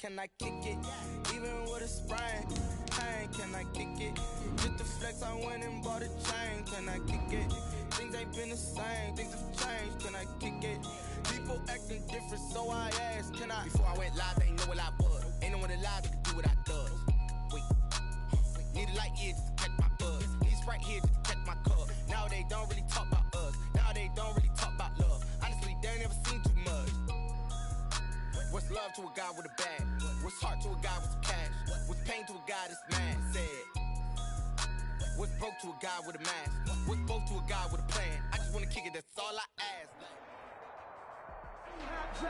can I kick it? Even with a sprain, pain, can I kick it? Just the flex, I went and bought a chain, can I kick it? Things ain't been the same, things have changed, can I kick it? People acting different, so I asked, can I? Before I went live, they ain't know what I was. Ain't no one alive that could do what I does. Wait, need a light here just to catch my buzz. Need Sprite here just to catch my cup. Now they don't really talk about us. Now they don't really talk about love. Honestly, they ain't never seen too much. What's love to a guy with a bag? What's heart to a guy with some cash? What's pain to a guy that's mad? Said. What's broke to a guy with a mask? What's broke to a guy with a plan? I just want to kick it, that's all I ask.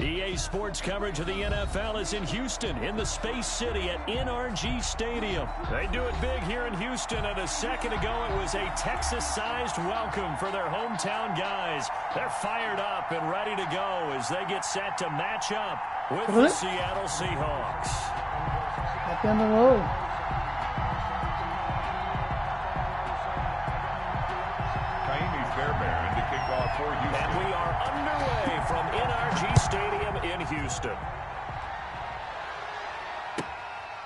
EA Sports coverage of the NFL is in Houston, in the Space City at NRG Stadium. They do it big here in Houston, and a second ago it was a Texas-sized welcome for their hometown guys. They're fired up and ready to go as they get set to match up with the Seattle Seahawks. Up on the road. Fairbairn to kick off for Houston. And we are underway from NRG Stadium in Houston.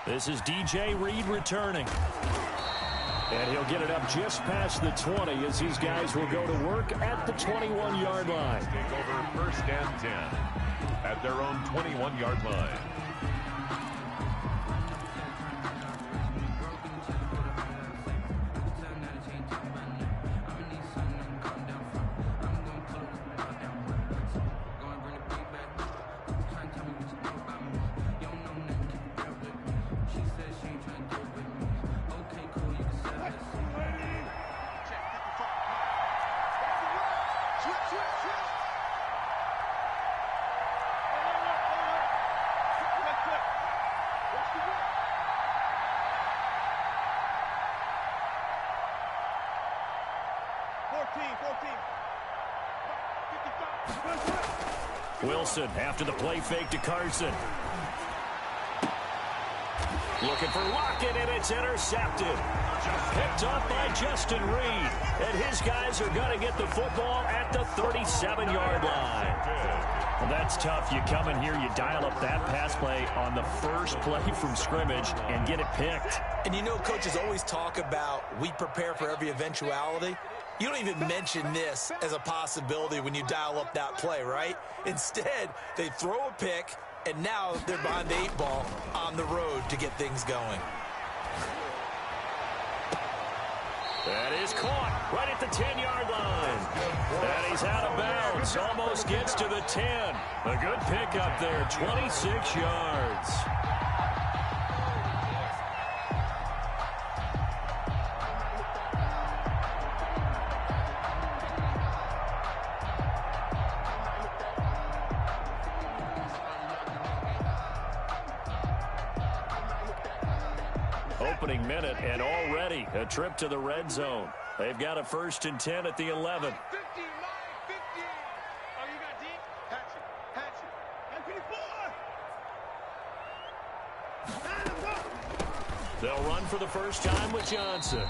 This is DJ Reed returning. And he'll get it up just past the 20 as these guys will go to work at the 21-yard line. Take over first and 10 at their own 21-yard line. Wilson after the play fake to Carson. Looking for Lockett, and it's intercepted. Picked up by Justin Reed. And his guys are going to get the football at the 37-yard line. Well, that's tough. You come in here, you dial up that pass play on the first play from scrimmage and get it picked. And you know, coaches always talk about we prepare for every eventuality. You don't even mention this as a possibility when you dial up that play, right? Instead, they throw a pick, and now they're behind the 8 ball on the road to get things going. That is caught right at the 10-yard line. And he's out of bounds. Almost gets to the 10. A good pickup there, 26 yards. Opening minute, and already a trip to the red zone. They've got a 1st and 10 at the 11. 50, 50. Oh, you got deep? Hatchet. They'll run for the first time with Johnson.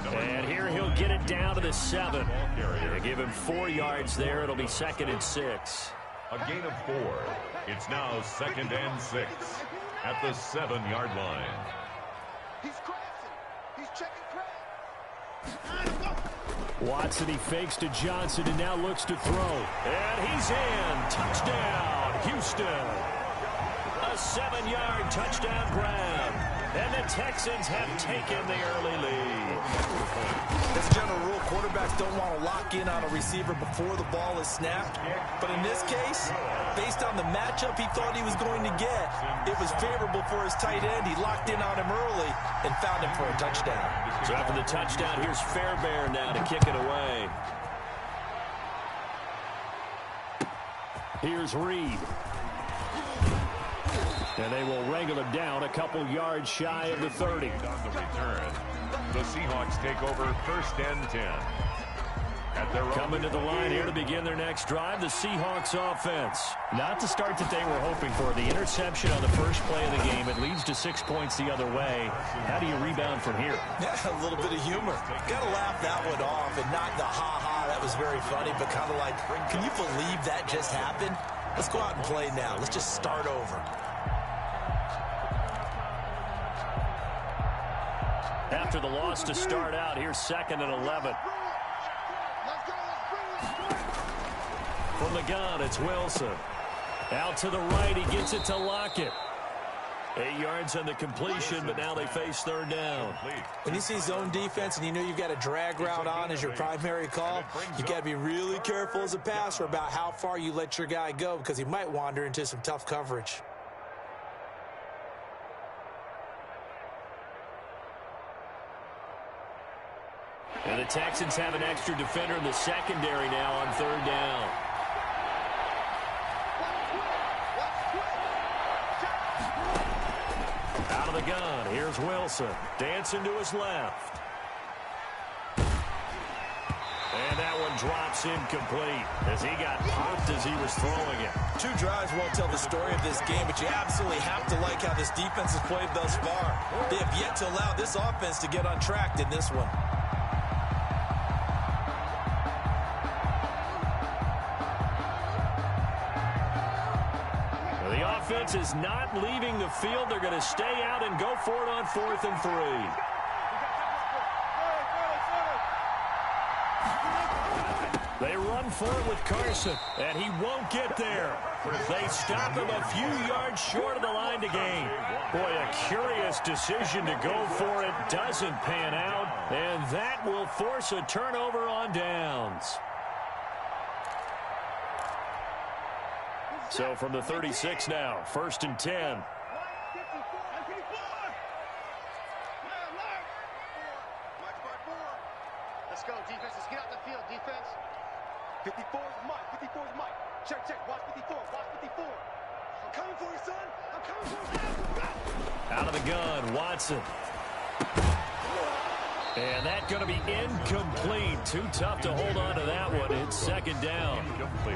And here he'll get it down to the 7. They give him 4 yards there. It'll be 2nd and 6. A gain of 4. It's now 2nd and 6 at the 7-yard line. He's crashing. He's checking crash. Watson, he fakes to Johnson and now looks to throw. And he's in. Touchdown, Houston. A 7-yard touchdown grab. And the Texans have taken the early lead. As a general rule, quarterbacks don't want to lock in on a receiver before the ball is snapped. But in this case, based on the matchup he thought he was going to get, it was favorable for his tight end. He locked in on him early and found him for a touchdown. So after the touchdown, here's Fairbairn now to kick it away. Here's Reed. And they will wrangle him down a couple yards shy of the 30. On the return, the Seahawks take over 1st and 10. Coming to the line here to begin their next drive, the Seahawks offense. Not the start that they were hoping for. The interception on the first play of the game. It leads to 6 points the other way. How do you rebound from here? Yeah, a little bit of humor. Got to laugh that one off and not the ha-ha, that was very funny, but kind of like, can you believe that just happened? Let's go out and play now. Let's just start over. After the loss to start out, here's 2nd and 11. From the gun, it's Wilson. Out to the right, he gets it to Lockett. 8 yards on the completion, but now they face 3rd down. When you see zone defense and you know you've got a drag route on as your primary call, you've got to be really careful as a passer about how far you let your guy go because he might wander into some tough coverage. And the Texans have an extra defender in the secondary now on 3rd down. Out of the gun, here's Wilson. Dancing to his left. And that one drops incomplete as he got popped as he was throwing it. 2 drives won't tell the story of this game, but you absolutely have to like how this defense has played thus far. They have yet to allow this offense to get untracked in this one. The offense is not leaving the field. They're going to stay out and go for it on 4th and 3. They run for it with Carson, and he won't get there. They stop him a few yards short of the line to gain. Boy, a curious decision to go for it. Doesn't pan out, and that will force a turnover on downs. So from the 36 now, 1st and 10. Let's go, defense. Let's get out the field, defense. 54 is Mike. 54 is Mike. Check, check. Watch 54. Watch 54. I'm coming for you, son. I'm coming for you. Out of the gun, Watson. And that's going to be incomplete. Too tough to hold on to that one. It's 2nd down.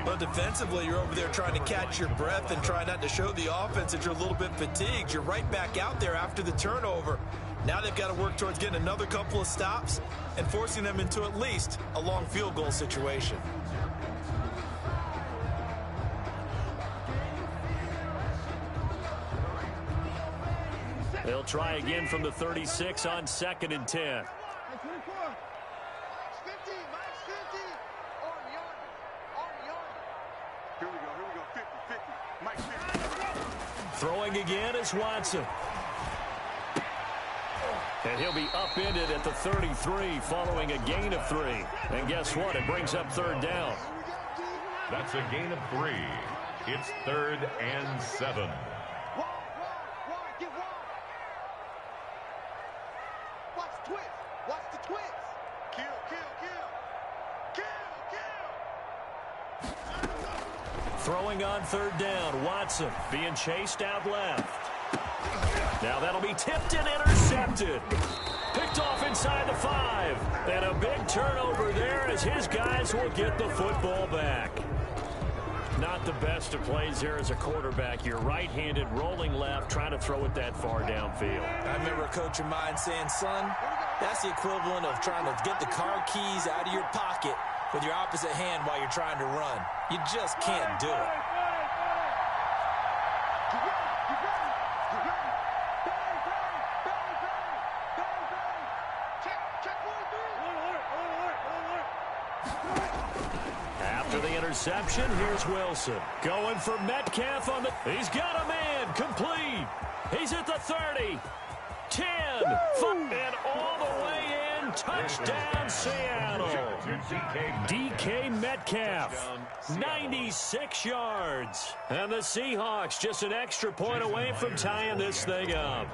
But defensively, you're over there trying to catch your breath and try not to show the offense that you're a little bit fatigued. You're right back out there after the turnover. Now they've got to work towards getting another couple of stops and forcing them into at least a long field goal situation. They'll try again from the 36 on 2nd and 10. Throwing again is Watson. And he'll be upended at the 33 following a gain of 3. And guess what? It brings up 3rd down. That's a gain of 3. It's 3rd and 7. Watch the twist. Watch the twist. Kill, kill, kill. Kill, kill. Throwing on 3rd down, Watson being chased out left. Now that'll be tipped and intercepted. Picked off inside the 5. And a big turnover there as his guys will get the football back. Not the best of plays there as a quarterback. You're right-handed, rolling left, trying to throw it that far downfield. I remember a coach of mine saying, son, that's the equivalent of trying to get the car keys out of your pocket with your opposite hand while you're trying to run. You just can't do it. After the interception, here's Wilson. Going for Metcalf on the... He's got a man. Complete. He's at the 30. 10. 5, and all the way in. Touchdown, Seattle. DK Metcalf. 96 yards. And the Seahawks just an extra point away from tying this thing up.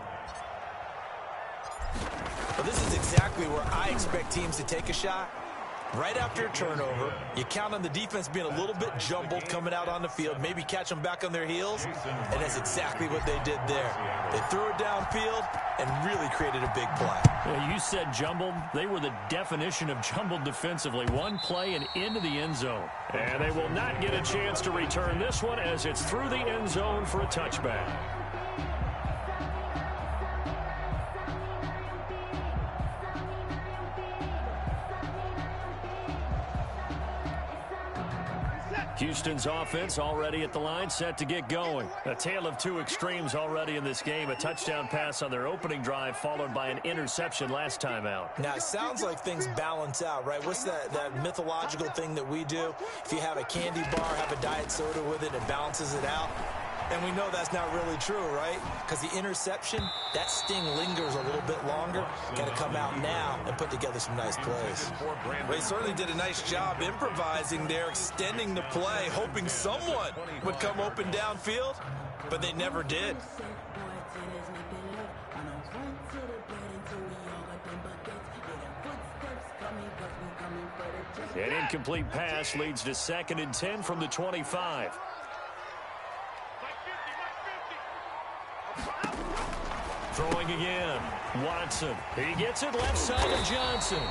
Well, this is exactly where I expect teams to take a shot. Right after a turnover, you count on the defense being a little bit jumbled coming out on the field, maybe catch them back on their heels, and that's exactly what they did there. They threw it downfield and really created a big play. Yeah, you said jumbled. They were the definition of jumbled defensively. One play and into the end zone. And they will not get a chance to return this one as it's through the end zone for a touchback. Houston's offense already at the line, set to get going. A tale of two extremes already in this game. A touchdown pass on their opening drive, followed by an interception last time out. Now, it sounds like things balance out, right? What's that mythological thing that we do? If you have a candy bar, have a diet soda with it, it balances it out. And we know that's not really true, right? Because the interception, that sting lingers a little bit longer. Got to come out now and put together some nice plays. They certainly did a nice job improvising there, extending the play, hoping someone would come open downfield, but they never did. An incomplete pass leads to 2nd and 10 from the 25. Throwing again. Watson. He gets it left side of Johnson.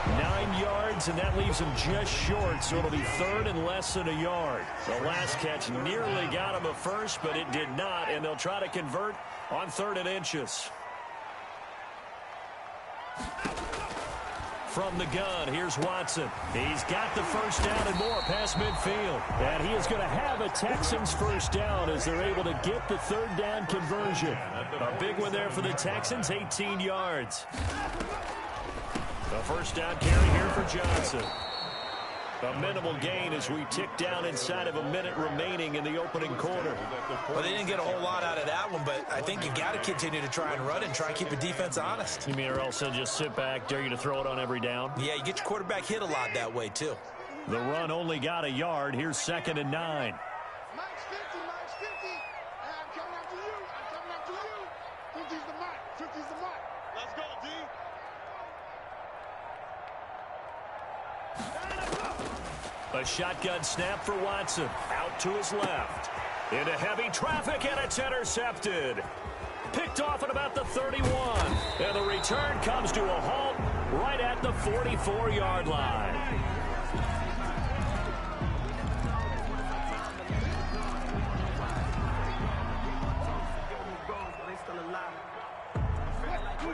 9 yards, and that leaves him just short, so it'll be 3rd and less than a yard. The last catch nearly got him a first, but it did not, and they'll try to convert on 3rd and inches. From the gun, here's Watson. He's got the first down and more past midfield. And he is going to have a Texans first down as they're able to get the 3rd down conversion. A big one there for the Texans, 18 yards. The first down carry here for Johnson. A minimal gain as we tick down inside of a minute remaining in the opening quarter. Well, they didn't get a whole lot out of that one, but I think you got to continue to try and run and try and keep the defense honest. You mean or else they'll just sit back, dare you to throw it on every down? Yeah, you get your quarterback hit a lot that way, too. The run only got a yard. Here's 2nd and 9. Mike's 50, Mike's 50. And I'm coming after you. I'm coming after you. 50's the Mike. 50's the Mike. Let's go, D. A shotgun snap for Watson. Out to his left. Into heavy traffic, and it's intercepted. Picked off at about the 31. And the return comes to a halt right at the 44-yard line.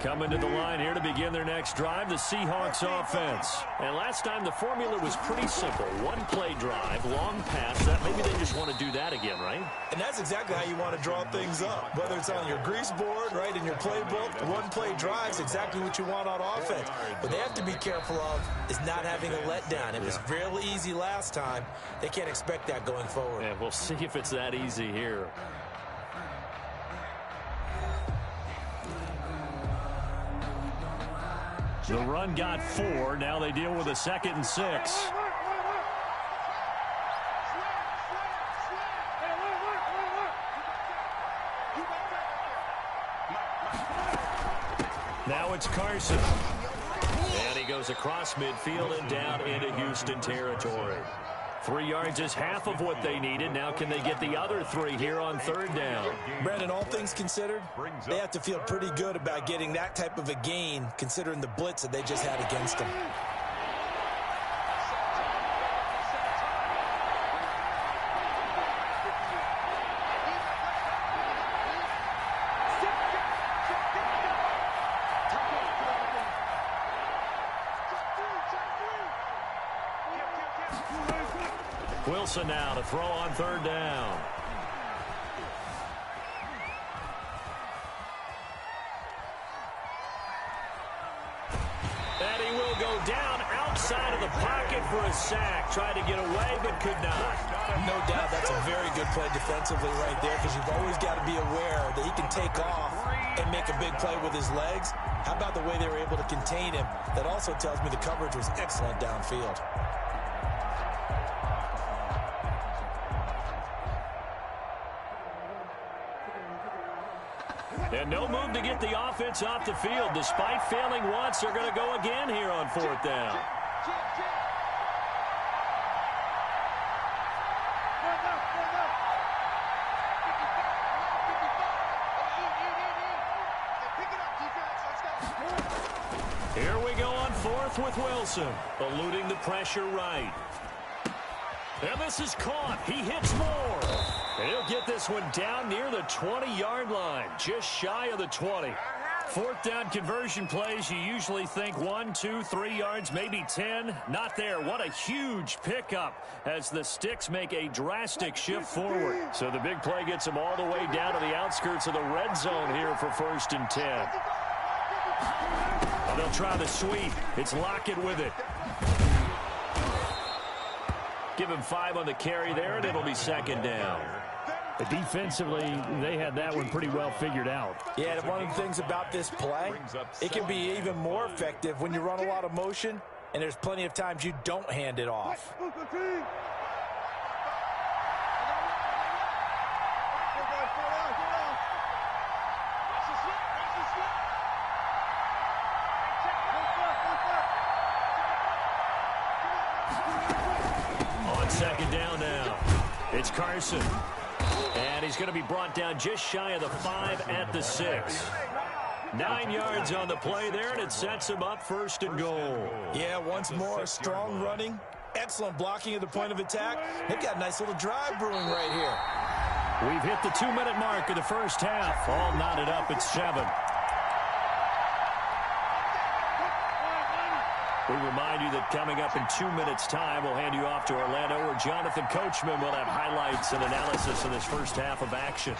Coming to the line here to begin their next drive, the Seahawks offense. And last time the formula was pretty simple. One play drive, long pass. That maybe they just want to do that again, right? And that's exactly how you want to draw things up. Whether it's on your grease board, right, in your playbook, one play drive is exactly what you want on offense. What they have to be careful of is not having a letdown. It was real easy last time. They can't expect that going forward. And we'll see if it's that easy here. The run got 4. Now they deal with a 2nd and 6. Now it's Carson. And he goes across midfield and down into Houston territory. 3 yards is half of what they needed. Now can they get the other 3 here on 3rd down? Brandon, all things considered, they have to feel pretty good about getting that type of a gain, considering the blitz that they just had against them. Wilson now to throw on 3rd down. And he will go down outside of the pocket for a sack. Tried to get away, but could not. No doubt that's a very good play defensively right there, because you've always got to be aware that he can take off and make a big play with his legs. How about the way they were able to contain him? That also tells me the coverage was excellent downfield. And no move to get the offense off the field. Despite failing once, they're going to go again here on 4th down. Here we go on 4th with Wilson, eluding the pressure right. And this is caught. He hits more. And he'll get this one down near the 20-yard line, just shy of the 20. Fourth down conversion plays, you usually think 1, 2, 3 yards, maybe 10. Not there. What a huge pickup as the Sticks make a drastic shift forward. So the big play gets them all the way down to the outskirts of the red zone here for 1st and 10. Well, they'll try the sweep. It's Lockett with it. Give him 5 on the carry there, and it'll be 2nd down. Defensively, they had that one pretty well figured out. Yeah, and one of the things about this play, it can be even more effective when you run a lot of motion, and there's plenty of times you don't hand it off. On 2nd down now, it's Carson. And he's going to be brought down just shy of the 5 at the 6. 9 yards on the play there, and it sets him up 1st and goal. Yeah, once more, strong running, excellent blocking at the point of attack. They've got a nice little drive brewing right here. We've hit the 2-minute mark of the first half. All knotted up at 7. We remind you that coming up in 2 minutes' time, we'll hand you off to Orlando, where Jonathan Coachman will have highlights and analysis of this first half of action.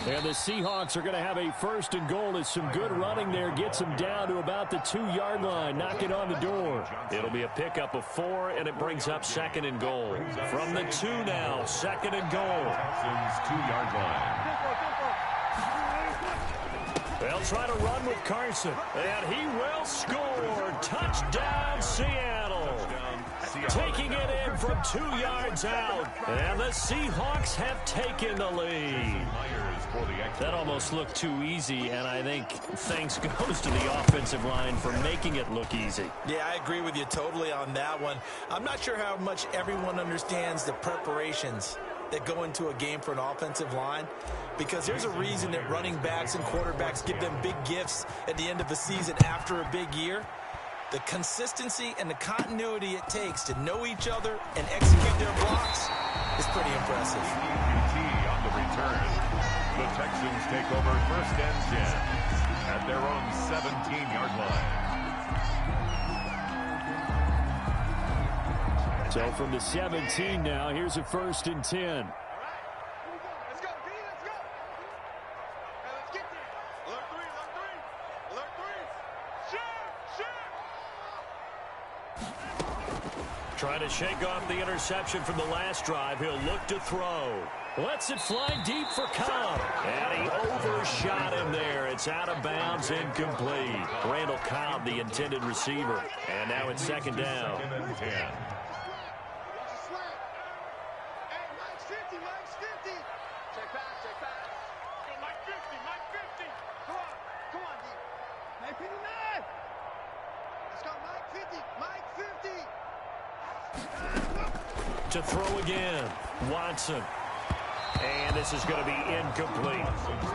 And the Seahawks are going to have a 1st and goal as some good running there gets them down to about the 2-yard line, knocking on the door. It'll be a pickup of 4, and it brings up 2nd and goal. From the 2 now, 2nd and goal. Texans 2-yard line. They'll try to run with Carson, and he will score. Touchdown, Seattle. Taking it in from 2 yards out, and the Seahawks have taken the lead. That almost looked too easy, and I think thanks goes to the offensive line for making it look easy. Yeah, I agree with you totally on that one. I'm not sure how much everyone understands the preparations that go into a game for an offensive line, because there's a reason that running backs and quarterbacks give them big gifts at the end of the season after a big year. The consistency and the continuity it takes to know each other and execute their blocks is pretty impressive. On the return, the Texans take over 1st and 10 at their own 17-yard line. So from the 17 now, here's a 1st and 10. Let's go, B, let's go. Hey, let's get there. Alert 3, alert 3. Alert 3. Shoot, shoot. Trying to shake off the interception from the last drive. He'll look to throw. Lets it fly deep for Cobb. And he overshot him there. It's out of bounds, incomplete. Randall Cobb, the intended receiver. And now it's 2nd down. 2nd and 10. Check pass, check pass. Yo, Mike 50, Mike 50. Come on, D. Mike 59. Let's go, Mike 50, Mike 50. To throw again, Watson. And this is going to be incomplete.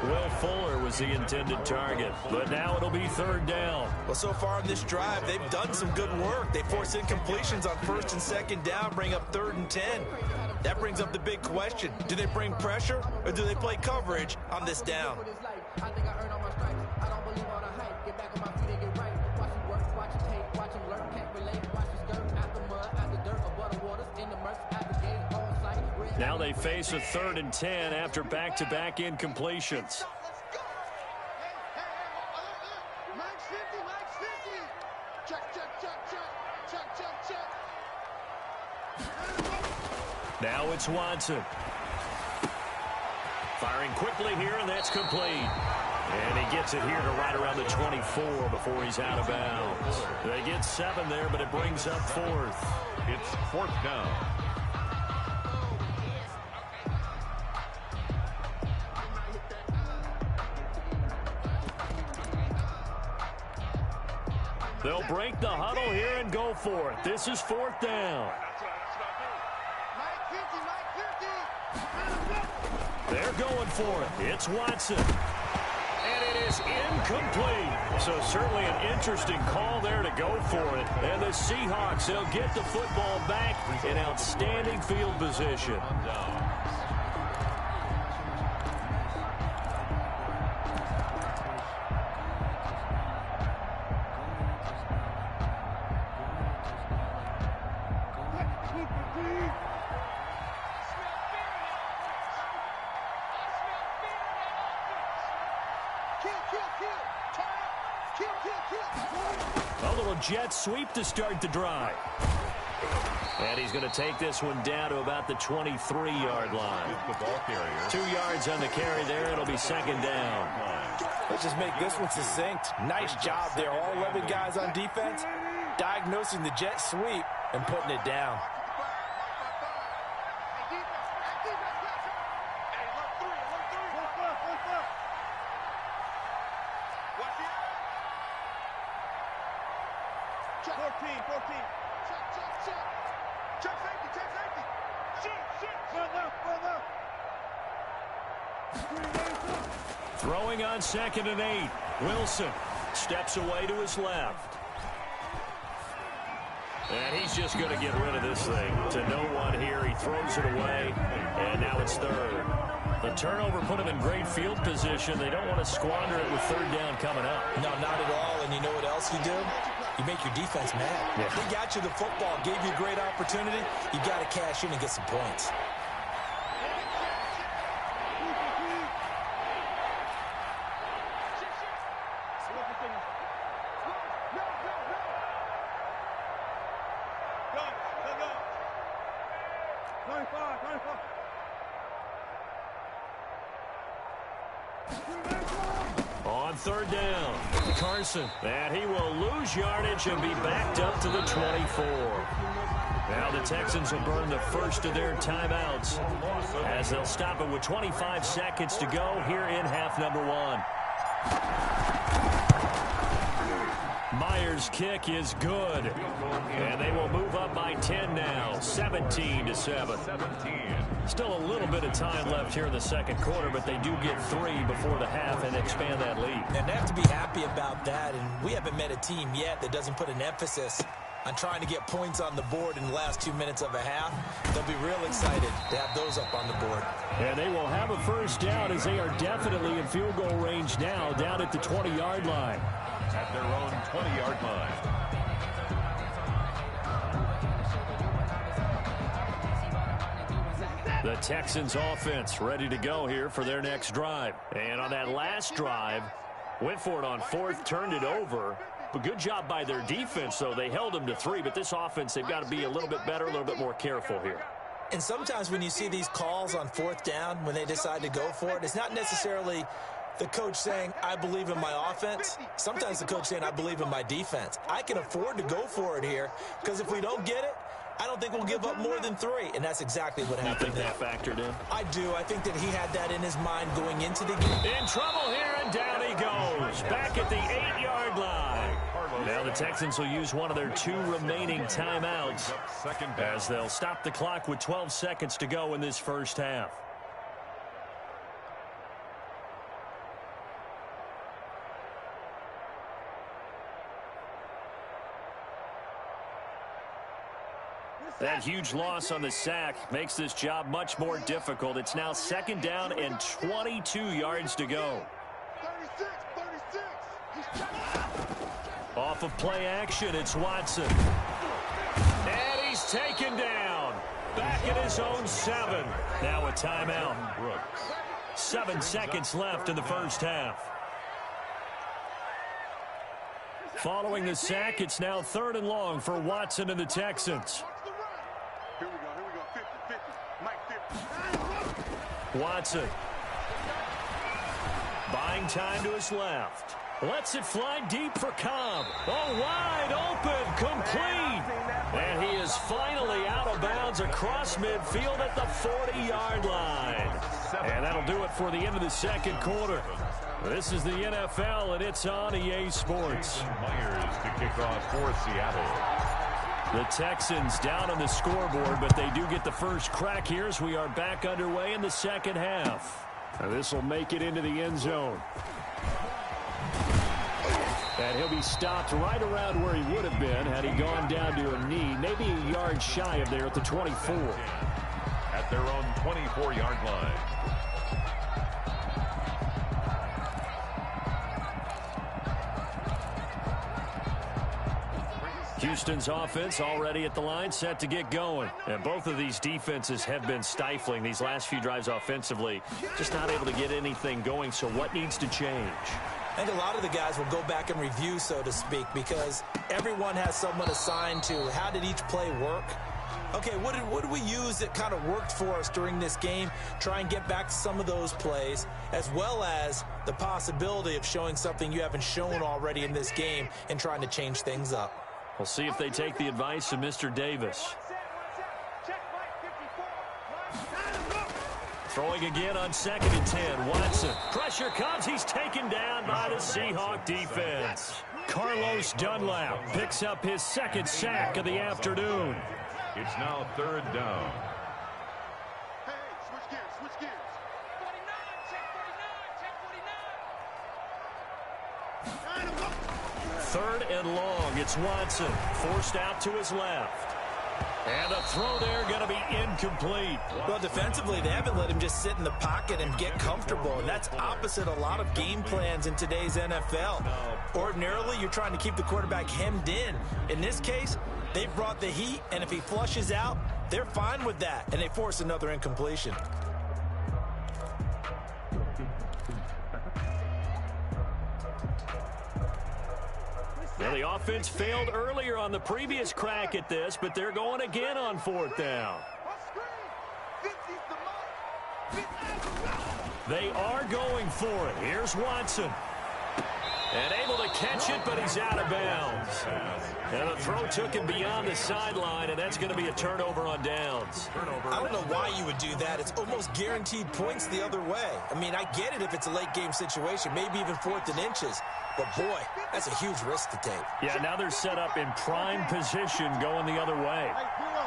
Will Fuller was the intended target, but now it'll be 3rd down. Well, so far in this drive, they've done some good work. They force incompletions on 1st and 2nd down, bring up 3rd and 10. That brings up the big question. Do they bring pressure, or do they play coverage on this down? Now they face a 3rd and 10 after back-to-back incompletions. Mike's 50, Mike's 50. Check, check, check, check. Check, check, check. Now it's Watson. Firing quickly here, and that's complete. And he gets it here to right around the 24 before he's out of bounds. They get 7 there, but it brings up 4th. It's 4th down. They'll break the huddle here and go for it. This is 4th down. Mike 50, Mike 50. They're going for it. It's Watson. And it is incomplete. So certainly an interesting call there to go for it. And the Seahawks, they'll get the football back in outstanding field position. A little jet sweep to start the drive. And he's going to take this one down to about the 23-yard line. The ball carrier. 2 yards on the carry there. It'll be second down. Let's just make this one succinct. Nice job there. All 11 guys on defense diagnosing the jet sweep and putting it down. Throwing on 2nd and 8. Wilson steps away to his left. And he's just going to get rid of this thing. To no one here. He throws it away. And now it's 3rd. The turnover put him in great field position. They don't want to squander it with 3rd down coming up. No, not at all. And you know what else you do? You make your defense mad. Yeah. They got you the football, gave you a great opportunity. You got to cash in and get some points. On 3rd down, Carson. And he will lose yardage and be backed up to the 24. Now the Texans will burn the first of their timeouts as they'll stop it with 25 seconds to go here in half number 1. Myers' kick is good. And they will move up by 10 now, 17-7. Still a little bit of time left here in the 2nd quarter, but they do get 3 before the half and expand that lead. And they have to be happy about that, and we haven't met a team yet that doesn't put an emphasis on trying to get points on the board in the last 2 minutes of a half. They'll be real excited to have those up on the board. And they will have a first down as they are definitely in field goal range now, down at the 20-yard line. At their own 20-yard line. The Texans offense ready to go here for their next drive. And on that last drive, went for it on 4th, turned it over. But good job by their defense, though. They held them to 3, but this offense, they've got to be a little bit better, a little bit more careful here. And sometimes when you see these calls on 4th down, when they decide to go for it, it's not necessarily the coach saying, I believe in my offense. Sometimes the coach saying, I believe in my defense. I can afford to go for it here because if we don't get it, I don't think we'll give up more than 3, and that's exactly what happened there. You think that factored in? I do. I think that he had that in his mind going into the game. In trouble here, and down he goes. Back at the 8-yard line. Now the Texans will use one of their 2 remaining timeouts as they'll stop the clock with 12 seconds to go in this first half. That huge loss on the sack makes this job much more difficult. It's now 2nd down and 22 yards to go. Off of play action, it's Watson. And he's taken down. Back at his own 7. Now a timeout. 7 seconds left in the first half. Following the sack, it's now 3rd and long for Watson and the Texans. Here we go, 50-50, Mike 50. Watson. Buying time to his left. Lets it fly deep for Cobb. Oh, wide open, complete. And he is finally out of bounds across midfield at the 40-yard line. And that'll do it for the end of the 2nd quarter. This is the NFL, and it's on EA Sports. Myers to kick off for Seattle. The Texans down on the scoreboard, but they do get the first crack here as we are back underway in the 2nd half. And this will make it into the end zone. And he'll be stopped right around where he would have been had he gone down to a knee, maybe a yard shy of there at the 24. At their own 24-yard line. Houston's offense already at the line, set to get going. And both of these defenses have been stifling these last few drives offensively. Just not able to get anything going, so what needs to change? I think a lot of the guys will go back and review, so to speak, because everyone has someone assigned to how did each play work. Okay, what did we use that kind of worked for us during this game? Try and get back to some of those plays, as well as the possibility of showing something you haven't shown already in this game and trying to change things up. We'll see if they take the advice of Mr. Davis. Throwing again on 2nd and 10. Watson. Pressure comes. He's taken down by the Seahawk defense. Carlos Dunlap picks up his 2nd sack of the afternoon. It's now 3rd down. Hey, switch gears, switch gears. 49, check 49, check 49. 3rd and long. It's Watson. Forced out to his left. And a throw there going to be incomplete. Well, defensively, they haven't let him just sit in the pocket and get comfortable, and that's opposite a lot of game plans in today's NFL. Ordinarily, you're trying to keep the quarterback hemmed in. In this case, they brought the heat, and if he flushes out, they're fine with that, and they force another incompletion. Well, the offense failed earlier on the previous crack at this, but they're going again on 4th down. They are going for it. Here's Watson. And able to catch it, but he's out of bounds. And the throw took him beyond the sideline, and that's going to be a turnover on downs. I don't know why you would do that. It's almost guaranteed points the other way. I mean, I get it if it's a late game situation, maybe even 4th and inches. But, boy, that's a huge risk to take. Yeah, now they're set up in prime position going the other way. Hey, zero.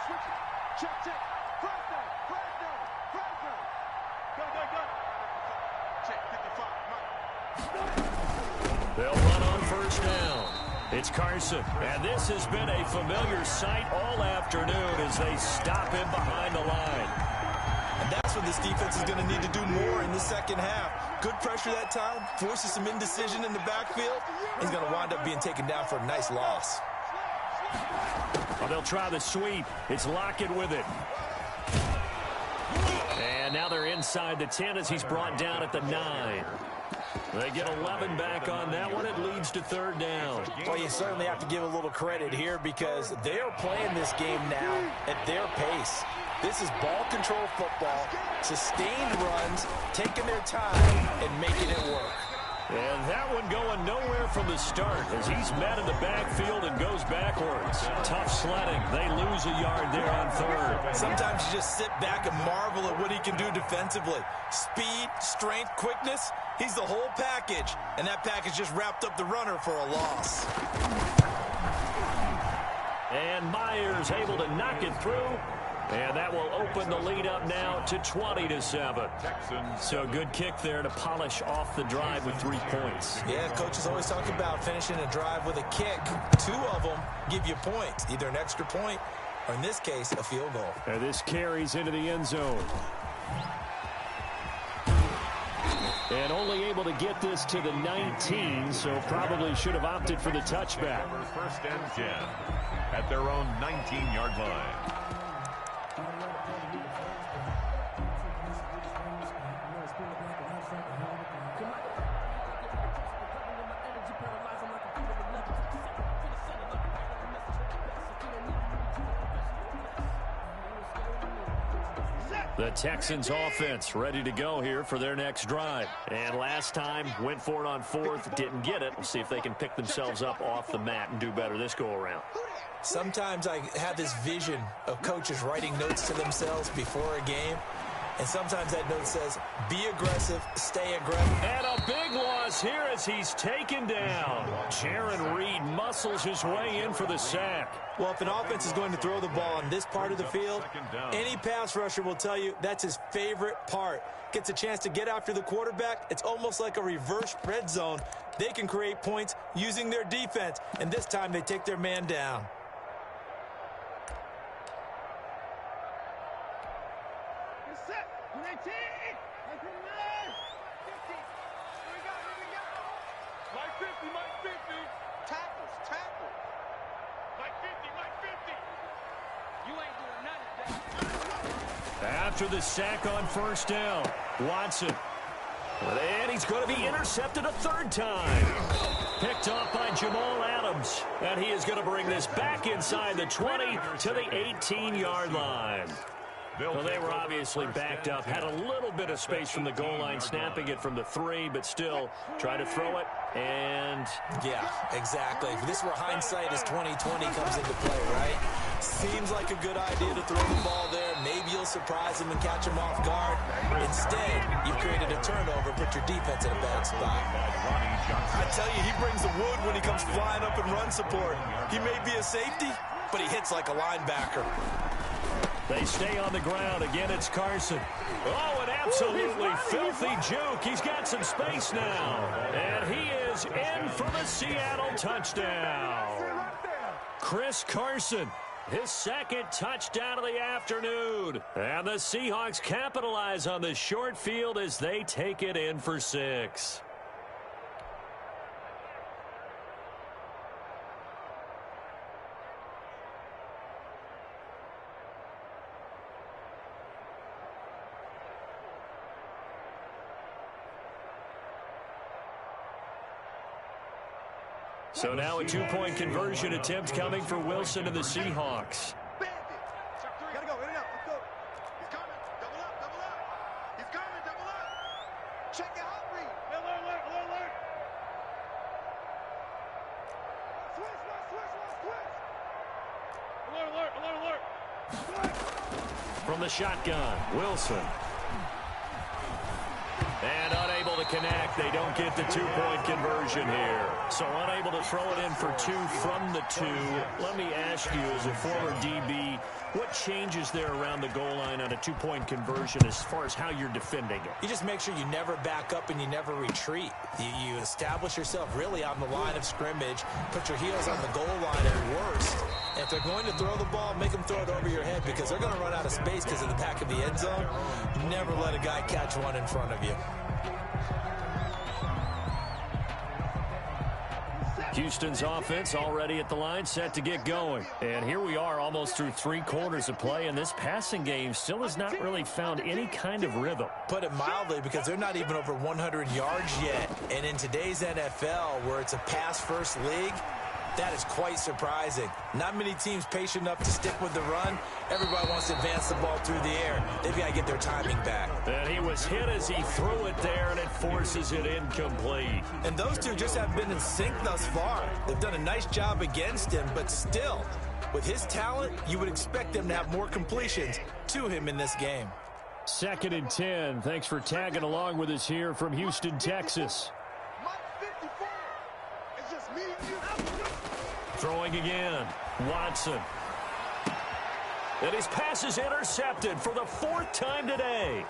Switch it. Check, check. Flag down. Go. Check, 55. They'll run on 1st down. It's Carson. And this has been a familiar sight all afternoon as they stop him behind the line. And that's what this defense is going to need to do more in the 2nd half. Good pressure that time, forces some indecision in the backfield. He's going to wind up being taken down for a nice loss. Well, they'll try the sweep. It's Lockett with it. And now they're inside the 10 as he's brought down at the 9. They get 11 back on that one. It leads to 3rd down. Well, you certainly have to give a little credit here because they are playing this game now at their pace. This is ball control football, sustained runs, taking their time, and making it work. And that one going nowhere from the start as he's met in the backfield and goes backwards. Tough sledding. They lose a yard there on 3rd. Sometimes you just sit back and marvel at what he can do defensively. Speed, strength, quickness, he's the whole package. And that package just wrapped up the runner for a loss. And Myers able to knock it through. And that will open the lead up now to 20-7. So good kick there to polish off the drive with 3 points. Yeah, coaches always talk about finishing a drive with a kick. 2 of them give you points, either an extra point or, in this case, a field goal. And this carries into the end zone. And only able to get this to the 19, so probably should have opted for the touchback. 1st and 10 at their own 19-yard line. The Texans offense ready to go here for their next drive. And last time went for it on 4th, didn't get it. We'll see if they can pick themselves up off the mat and do better this go around. Sometimes I have this vision of coaches writing notes to themselves before a game. And sometimes that note says, be aggressive, stay aggressive. And a big loss here as he's taken down. Jaron Reed muscles his way in for the sack. Well, if an offense is going to throw the ball on this part of the field, any pass rusher will tell you that's his favorite part. Gets a chance to get after the quarterback. It's almost like a reverse red zone. They can create points using their defense, and this time they take their man down. Tackles, tackle. Mike 50, Mike 50. You ain't doing nothing. After the sack on first down, Watson. And he's going to be intercepted a third time. Picked off by Jamal Adams. And he is going to bring this back inside the 20 to the 18-yard line. Well, they were obviously backed up, had a little bit of space from the goal line, snapping it from the 3, but still try to throw it, and... Yeah, exactly. This is where hindsight is 20/20 comes into play, right? Seems like a good idea to throw the ball there. Maybe you'll surprise him and catch him off guard. Instead, you've created a turnover, put your defense in a bad spot. I tell you, he brings the wood when he comes flying up in run support. He may be a safety, but he hits like a linebacker. They stay on the ground. Again, it's Carson. Oh, an absolutely filthy juke. He's got some space now. And he is in for the Seattle touchdown. Chris Carson, his second touchdown of the afternoon. And the Seahawks capitalize on the short field as they take it in for 6. So now a 2-point conversion attempt coming for Wilson and the Seahawks. Gotta go, in and out, let's go. He's coming, double up, double up. He's coming, double up. Check your hot read. Alert, alert, alert, alert. Switch, switch, switch, switch. Alert, alert, alert. From the shotgun, Wilson. And unable to connect. They don't get the 2-point conversion here. So unable to throw it in for 2 from the 2. Let me ask you, as a former DB, what changes there around the goal line on a 2-point conversion as far as how you're defending it? You just make sure you never back up and you never retreat. You establish yourself really on the line of scrimmage, put your heels on the goal line at worst. And if they're going to throw the ball, make them throw it over your head because they're going to run out of space because of the back of the end zone. Never let a guy catch one in front of you. Houston's offense already at the line, set to get going. And here we are almost through 3 quarters of play, and this passing game still has not really found any kind of rhythm. Put it mildly, because they're not even over 100 yards yet. And in today's NFL, where it's a pass-first league, that is quite surprising. Not many teams patient enough to stick with the run. Everybody wants to advance the ball through the air. They've got to get their timing back. And he was hit as he threw it there, and it forces it incomplete. And those two just haven't been in sync thus far. They've done a nice job against him, but still, with his talent, you would expect them to have more completions to him in this game. 2nd and 10. Thanks for tagging along with us here from Houston, Texas. Throwing again, Watson. And his pass is intercepted for the 4th time today.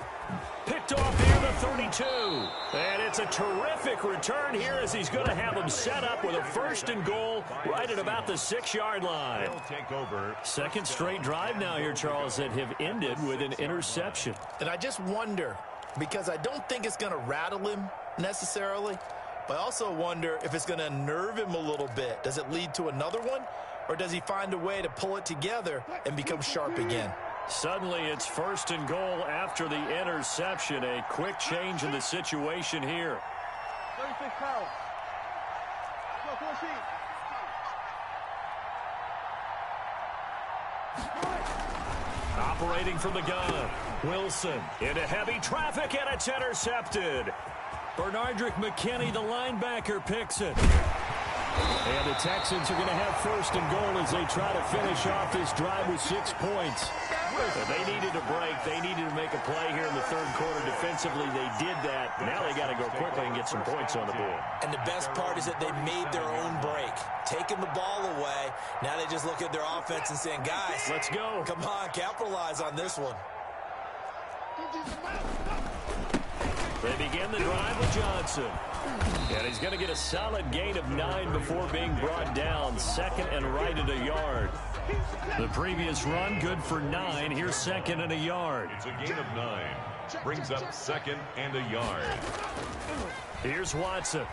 Picked off near the 32. And it's a terrific return here as he's going to have him set up with a 1st and goal right at about the 6-yard line. Second straight drive now here, Charles, that have ended with an interception. And I just wonder, because I don't think it's going to rattle him necessarily, but I also wonder if it's going to unnerve him a little bit. Does it lead to another one? Or does he find a way to pull it together and become sharp again? Suddenly it's 1st and goal after the interception. A quick change in the situation here. 36 power. Go, 14. Operating from the gun, Wilson into heavy traffic, and it's intercepted. Bernardrick McKinney, the linebacker, picks it. And the Texans are going to have 1st and goal as they try to finish off this drive with 6 points. They needed a break. They needed to make a play here in the 3rd quarter. Defensively, they did that. Now they got to go quickly and get some points on the board. And the best part is that they made their own break. Taking the ball away, now they just look at their offense and saying, guys, let's go. Come on, capitalize on this one. They begin the drive with Johnson. And he's going to get a solid gain of 9 before being brought down. 2nd and right at a yard. The previous run, good for 9. Here's 2nd and a yard. It's a gain of 9. Brings up 2nd and a yard. Here's Watson.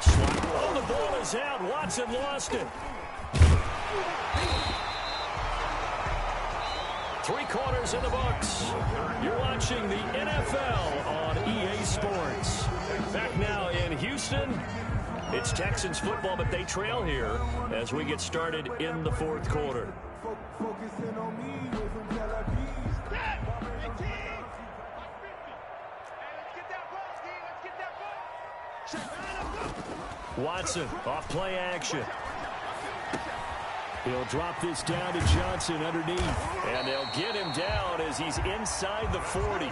Oh, the ball is out. Watson lost it. 3 quarters in the books. You're watching the NFL on EA Sports. Back now in Houston. It's Texans football, but they trail here as we get started in the 4th quarter. Watson off play action. He'll drop this down to Johnson underneath. And they'll get him down as he's inside the 40.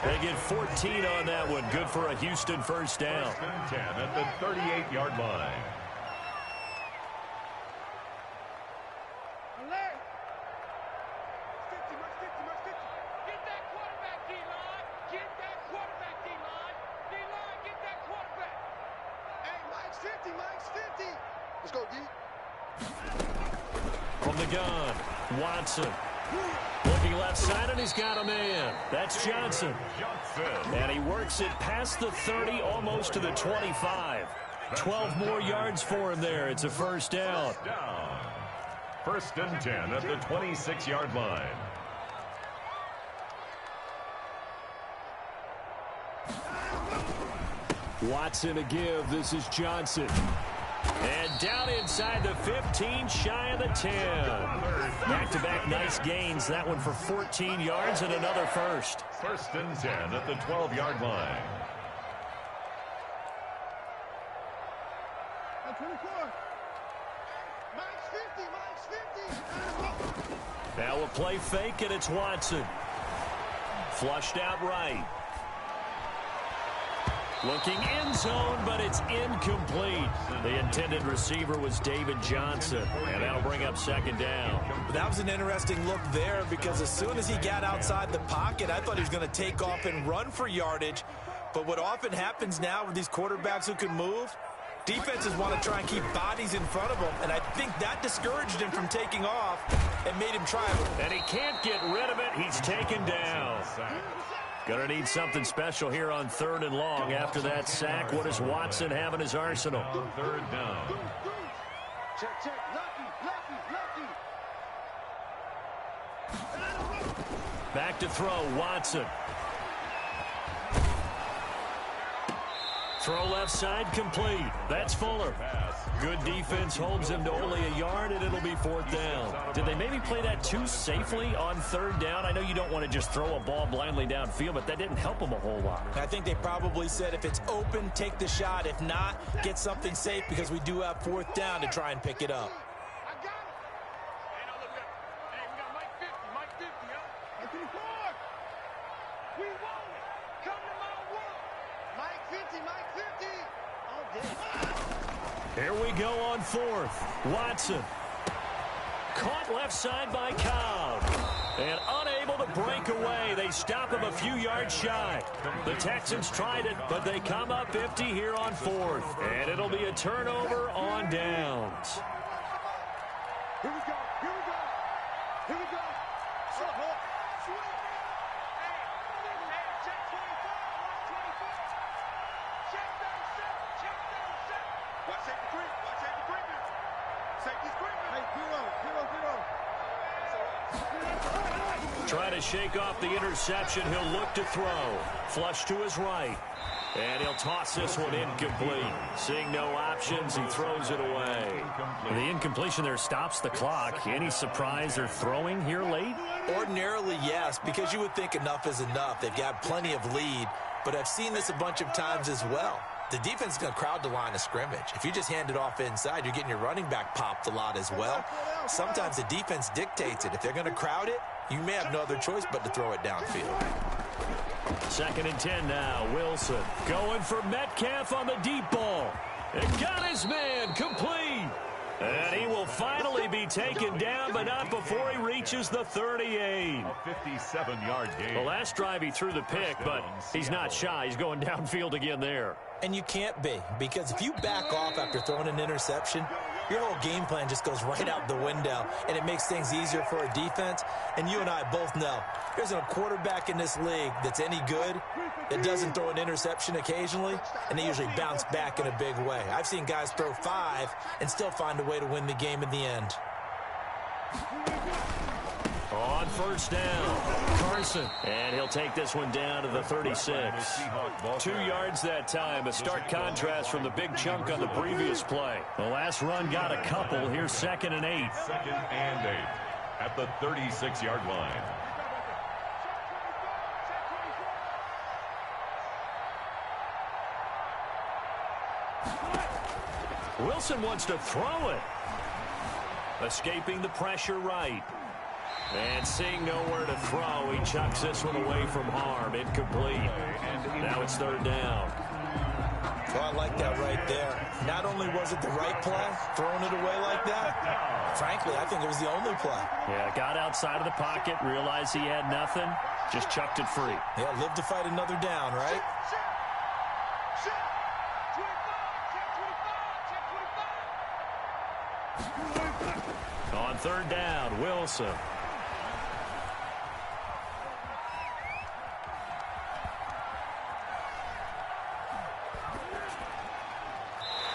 They get 14 on that one. Good for a Houston first down. 10 at the 38-yard line. Alert! 50, mark 50, mark 50. Get that quarterback, D-line. Get that quarterback, D-line. D-line, get that quarterback. Hey, Mike's 50, Mike's 50. Let's go, D. From the gun, Watson. Looking left side, and he's got a man. That's Johnson. And he works it past the 30, almost to the 25. 12 more yards for him there. It's a first down. First and 10 at the 26-yard line. Watson a give. This is Johnson. And down inside the 15, shy of the 10. Back-to-back nice gains. That one for 14 yards and another first. First and 10 at the 12-yard line. 24. Mike's 50, Mike's 50. Now a play fake, and it's Watson. Flushed out right. Looking end zone, but it's incomplete. The intended receiver was David Johnson, and that'll bring up second down. That was an interesting look there because as soon as he got outside the pocket, I thought he was going to take off and run for yardage. But what often happens now with these quarterbacks who can move, defenses want to try and keep bodies in front of them, and I think that discouraged him from taking off and made him try it. And he can't get rid of it. He's taken down. Gonna need something special here on 3rd and long. After that sack, what does Watson have in his arsenal? Third down. Check, check. Lucky. Back to throw, Watson. Throw left side complete. That's Fuller. Good defense holds him to only a yard, and it'll be 4th down. Did they maybe play that too safely on 3rd down? I know you don't want to just throw a ball blindly downfield, but that didn't help them a whole lot. I think they probably said if it's open, take the shot. If not, get something safe because we do have 4th down to try and pick it up. I got it. Hey, now look at that. Hey, we got Mike 50, Mike 50, huh? 24. We won it. Come to my world. Mike 50, Mike 50. All day. Here we go on 4th. Watson. Caught left side by Cobb. And unable to break away. They stop him a few yards shy. The Texans tried it, but they come up 50 here on 4th. And it'll be a turnover on downs. Here we go. Here we go. Here we go. Sweet. Hey, check 24. Watch 24. Check 37. Check 37. Watch safety creep. Watch safety creeping. Safety's creeping. Hey, zero. Trying to shake off the interception. He'll look to throw. Flush to his right. And he'll toss this one incomplete. Seeing no options, he throws it away. The incompletion there stops the clock. Any surprise they're throwing here late? Ordinarily, yes, because you would think enough is enough. They've got plenty of lead, but I've seen this a bunch of times as well. The defense is going to crowd the line of scrimmage. If you just hand it off inside, you're getting your running back popped a lot as well. Sometimes the defense dictates it. If they're going to crowd it, you may have no other choice but to throw it downfield. 2nd and 10 now. Wilson going for Metcalf on the deep ball. And got his man complete. And he will finally be taken down, but not before he reaches the 38. A 57-yard gain. The last drive he threw the pick, but he's not shy. He's going downfield again there. And you can't be, because if you back off after throwing an interception, your whole game plan just goes right out the window, and it makes things easier for a defense. And you and I both know there's a quarterback in this league that's any good that doesn't throw an interception occasionally, and they usually bounce back in a big way. I've seen guys throw 5 and still find a way to win the game in the end. On first down, Carson. And he'll take this one down to the 36. 2 yards that time. A stark contrast from the big chunk on the previous play. The last run got a couple. Here's 2nd and 8. 2nd and 8 at the 36-yard line. Wilson wants to throw it. Escaping the pressure right. And seeing nowhere to throw, he chucks this one away from harm. Incomplete. Now it's 3rd down. Well, I like that right there. Not only was it the right play, throwing it away like that, frankly, I think it was the only play. Yeah, got outside of the pocket, realized he had nothing, just chucked it free. Yeah, live to fight another down, right? On 3rd down, Wilson.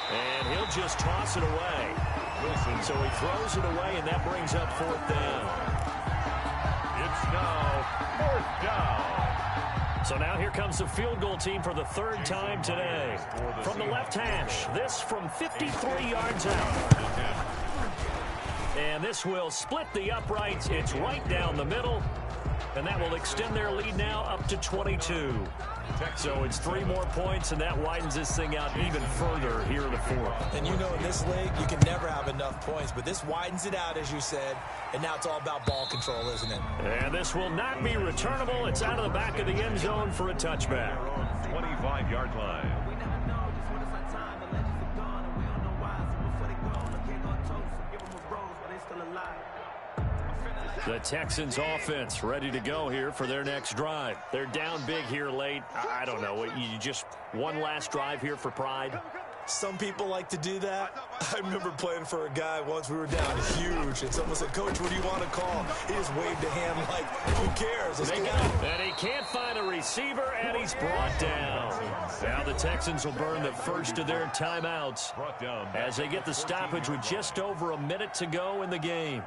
And he'll just toss it away. Wilson, so he throws it away, and that brings up 4th down. It's now 4th down. So now here comes the field goal team for the 3rd time today. From the left hash, this from 53 yards out. And this will split the uprights. It's right down the middle. And that will extend their lead now up to 22. So it's 3 more points, and that widens this thing out even further here in the 4th. And you know in this league, you can never have enough points. But this widens it out, as you said. And now it's all about ball control, isn't it? And this will not be returnable. It's out of the back of the end zone for a touchback. 25-yard line. The Texans offense ready to go here for their next drive. They're down big here late. I don't know. You just one last drive here for pride? Some people like to do that. I remember playing for a guy once. We were down huge, and someone said, "Coach, what do you want to call?" He just waved a hand like, who cares? Let's go. And he can't find a receiver, and he's brought down. Now the Texans will burn the first of their timeouts as they get the stoppage with just over a minute to go in the game.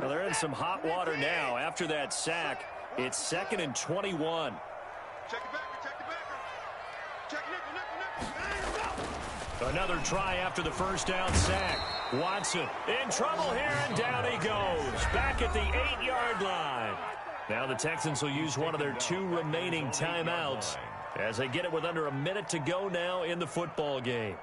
Well, they're in some hot water now. After that sack, it's 2nd and 21. Check it back, check it back. Check nickel. Another try after the first down sack. Watson in trouble here, and down he goes. Back at the 8-yard line. Now the Texans will use one of their 2 remaining timeouts as they get it with under a minute to go now in the football game.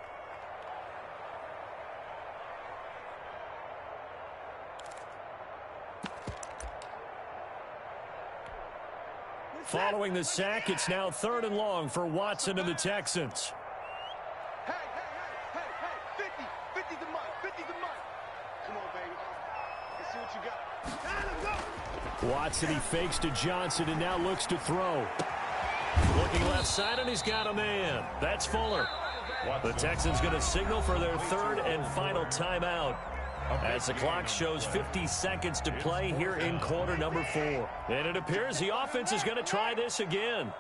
Following the sack, it's now 3rd and long for Watson and the Texans. Hey, 50 the mic. Come on, baby. Let's see what you got. Watson, he fakes to Johnson and now looks to throw. Looking left side, and he's got a man. That's Fuller. The Texans going to signal for their 3rd and final timeout as the clock shows 50 seconds to play here in quarter number 4. And it appears the offense is going to try this again.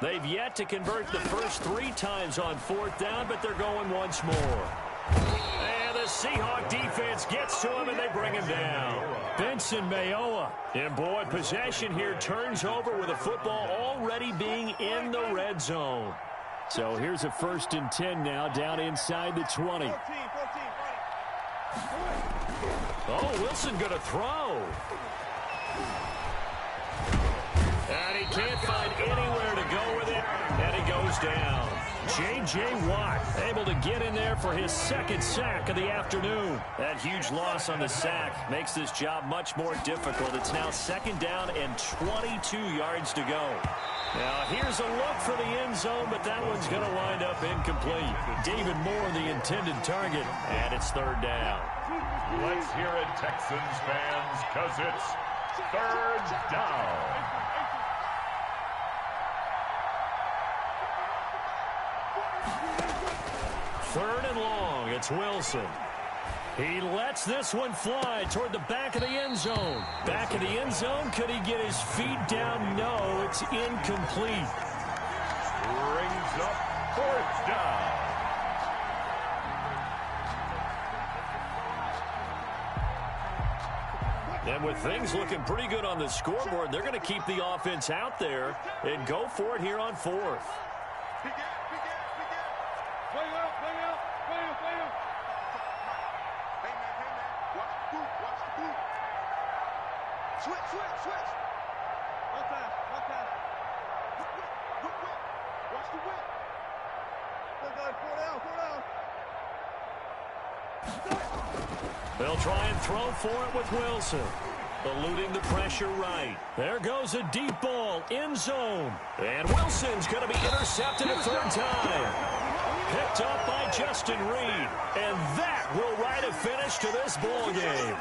They've yet to convert the first 3 times on 4th down, but they're going once more. And the Seahawk defense gets to him, and they bring him down. Benson Mayowa. And boy, possession here turns over with a football already being in the red zone. So here's a 1st and 10 now down inside the 20. Oh, Wilson going to throw. And he can't find anywhere to go with it, and he goes down. J.J. Watt able to get in there for his 2nd sack of the afternoon. That huge loss on the sack makes this job much more difficult. It's now 2nd down and 22 yards to go. Now, here's a look for the end zone, but that one's going to wind up incomplete. David Moore, the intended target, and it's 3rd down. Let's hear it, Texans fans, because it's Third down. Third and long. It's Wilson. He lets this one fly toward the back of the end zone. Back of the end zone. Could he get his feet down? No, it's incomplete. Brings up fourth down. And with things looking pretty good on the scoreboard, they're going to keep the offense out there and go for it here on fourth. Switch. One time. Watch the whip. Four down. They'll try and throw for it with Wilson. Eluding the pressure right. There goes a deep ball, end zone. And Wilson's going to be intercepted a third time. Picked up by Justin Reed. And that will write a finish to this ball game.